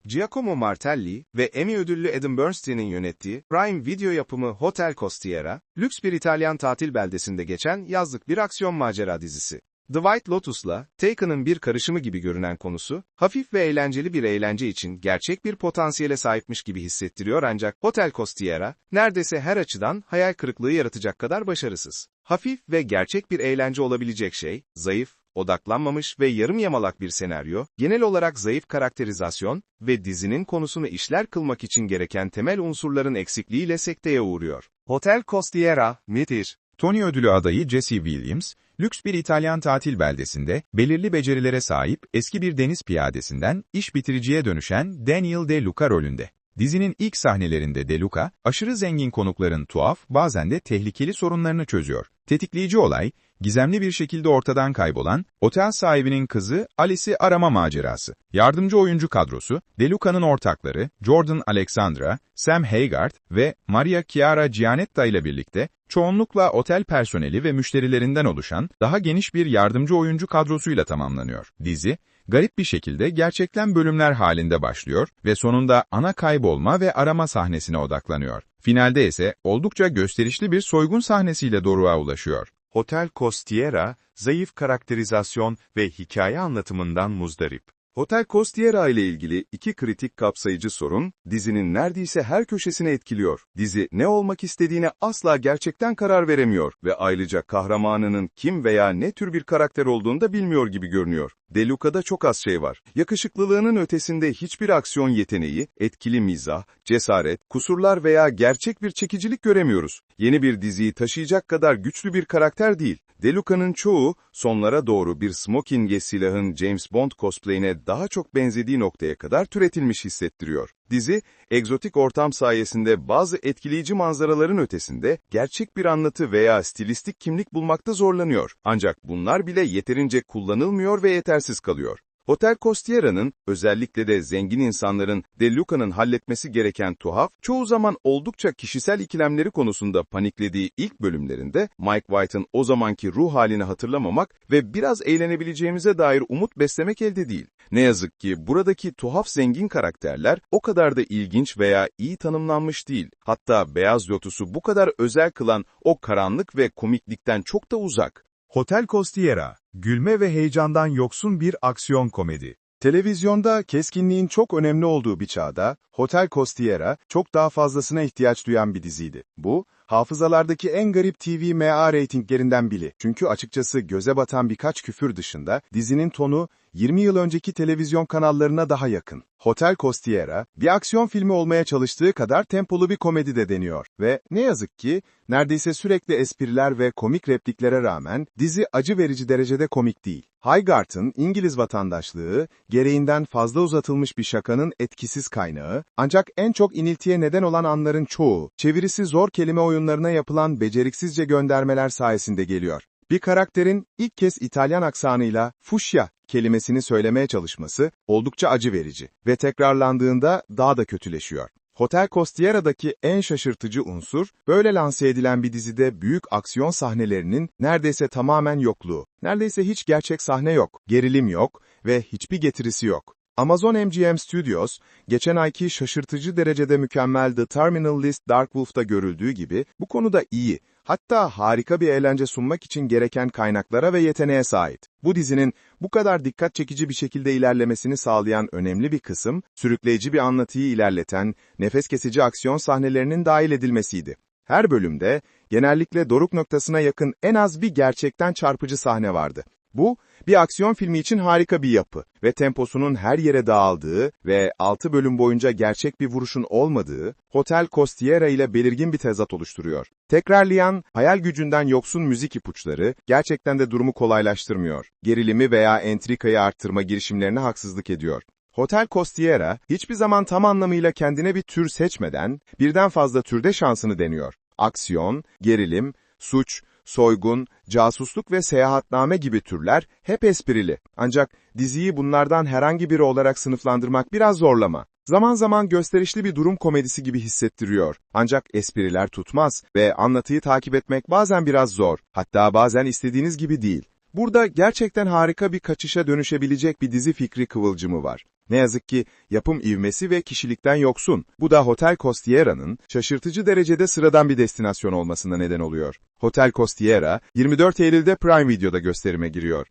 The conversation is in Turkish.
Giacomo Martelli ve Emmy ödüllü Adam Bernstein'in yönettiği Prime Video yapımı Hotel Costiera, lüks bir İtalyan tatil beldesinde geçen yazlık bir aksiyon macera dizisi. The White Lotus'la Taken'ın bir karışımı gibi görünen konusu, hafif ve eğlenceli bir eğlence için gerçek bir potansiyele sahipmiş gibi hissettiriyor ancak Hotel Costiera, neredeyse her açıdan hayal kırıklığı yaratacak kadar başarısız. Hafif ve gerçek bir eğlence olabilecek şey, zayıf, odaklanmamış ve yarım yamalak bir senaryo, genel olarak zayıf karakterizasyon ve dizinin konusunu işler kılmak için gereken temel unsurların eksikliğiyle sekteye uğruyor. Hotel Costiera, nedir? Tony ödülü adayı Jesse Williams, lüks bir İtalyan tatil beldesinde, belirli becerilere sahip eski bir deniz piyadesinden iş bitiriciye dönüşen Daniel De Luca rolünde. Dizinin ilk sahnelerinde De Luca, aşırı zengin konukların tuhaf, bazen de tehlikeli sorunlarını çözüyor. Tetikleyici olay, gizemli bir şekilde ortadan kaybolan, otel sahibinin kızı Alice'i arama macerası. Yardımcı oyuncu kadrosu, De Luca'nın ortakları, Jordan Alexandra, Sam Haggard ve Maria Chiara Giannetta ile birlikte, çoğunlukla otel personeli ve müşterilerinden oluşan, daha geniş bir yardımcı oyuncu kadrosuyla tamamlanıyor. Dizi, garip bir şekilde gerçekten bölümler halinde başlıyor ve sonunda ana kaybolma ve arama sahnesine odaklanıyor. Finalde ise oldukça gösterişli bir soygun sahnesiyle doruğa ulaşıyor. Hotel Costiera, zayıf karakterizasyon ve hikaye anlatımından muzdarip. Hotel Costiera ile ilgili iki kritik kapsayıcı sorun, dizinin neredeyse her köşesini etkiliyor. Dizi ne olmak istediğine asla gerçekten karar veremiyor ve ayrıca kahramanının kim veya ne tür bir karakter olduğunu da bilmiyor gibi görünüyor. De Luca'da çok az şey var. Yakışıklılığının ötesinde hiçbir aksiyon yeteneği, etkili mizah, cesaret, kusurlar veya gerçek bir çekicilik göremiyoruz. Yeni bir diziyi taşıyacak kadar güçlü bir karakter değil. De Luca'nın çoğu, sonlara doğru bir smoking silahın James Bond cosplay'ine daha çok benzediği noktaya kadar türetilmiş hissettiriyor. Dizi, egzotik ortam sayesinde bazı etkileyici manzaraların ötesinde gerçek bir anlatı veya stilistik kimlik bulmakta zorlanıyor. Ancak bunlar bile yeterince kullanılmıyor ve yetersiz kalıyor. Hotel Costiera'nın, özellikle de zengin insanların De Luca'nın halletmesi gereken tuhaf, çoğu zaman oldukça kişisel ikilemleri konusunda paniklediği ilk bölümlerinde, Mike White'ın o zamanki ruh halini hatırlamamak ve biraz eğlenebileceğimize dair umut beslemek elde değil. Ne yazık ki buradaki tuhaf zengin karakterler o kadar da ilginç veya iyi tanımlanmış değil. Hatta Beyaz Lotus'u bu kadar özel kılan o karanlık ve komiklikten çok da uzak. Hotel Costiera, gülme ve heyecandan yoksun bir aksiyon komedi. Televizyonda keskinliğin çok önemli olduğu bir çağda, Hotel Costiera çok daha fazlasına ihtiyaç duyan bir diziydi. Bu, hafızalardaki en garip TV-MA reytinglerinden biri. Çünkü açıkçası göze batan birkaç küfür dışında, dizinin tonu 20 yıl önceki televizyon kanallarına daha yakın. Hotel Costiera, bir aksiyon filmi olmaya çalıştığı kadar tempolu bir komedi de deniyor. Ve ne yazık ki, neredeyse sürekli espriler ve komik repliklere rağmen, dizi acı verici derecede komik değil. Haygart'ın İngiliz vatandaşlığı, gereğinden fazla uzatılmış bir şakanın etkisiz kaynağı, ancak en çok iniltiye neden olan anların çoğu, çevirisi zor kelime oyunlarına yapılan beceriksizce göndermeler sayesinde geliyor. Bir karakterin ilk kez İtalyan aksanıyla "fuchsia" kelimesini söylemeye çalışması oldukça acı verici ve tekrarlandığında daha da kötüleşiyor. Hotel Costiera'daki en şaşırtıcı unsur, böyle lanse edilen bir dizide büyük aksiyon sahnelerinin neredeyse tamamen yokluğu. Neredeyse hiç gerçek sahne yok, gerilim yok ve hiçbir getirisi yok. Amazon MGM Studios, geçen ayki şaşırtıcı derecede mükemmel The Terminal List Dark Wolf'ta görüldüğü gibi bu konuda iyi, hatta harika bir eğlence sunmak için gereken kaynaklara ve yeteneğe sahip. Bu dizinin bu kadar dikkat çekici bir şekilde ilerlemesini sağlayan önemli bir kısım, sürükleyici bir anlatıyı ilerleten, nefes kesici aksiyon sahnelerinin dahil edilmesiydi. Her bölümde, genellikle doruk noktasına yakın en az bir gerçekten çarpıcı sahne vardı. Bu, bir aksiyon filmi için harika bir yapı ve temposunun her yere dağıldığı ve 6 bölüm boyunca gerçek bir vuruşun olmadığı, Hotel Costiera ile belirgin bir tezat oluşturuyor. Tekrarlayan, hayal gücünden yoksun müzik ipuçları gerçekten de durumu kolaylaştırmıyor. Gerilimi veya entrikayı arttırma girişimlerine haksızlık ediyor. Hotel Costiera, hiçbir zaman tam anlamıyla kendine bir tür seçmeden, birden fazla türde şansını deniyor. Aksiyon, gerilim, suç, soygun, casusluk ve seyahatname gibi türler hep esprili. Ancak diziyi bunlardan herhangi biri olarak sınıflandırmak biraz zorlama. Zaman zaman gösterişli bir durum komedisi gibi hissettiriyor. Ancak espriler tutmaz ve anlatıyı takip etmek bazen biraz zor. Hatta bazen istediğiniz gibi değil. Burada gerçekten harika bir kaçışa dönüşebilecek bir dizi fikri kıvılcımı var. Ne yazık ki yapım ivmesi ve kişilikten yoksun. Bu da Hotel Costiera'nın şaşırtıcı derecede sıradan bir destinasyon olmasına neden oluyor. Hotel Costiera, 24 Eylül'de Prime Video'da gösterime giriyor.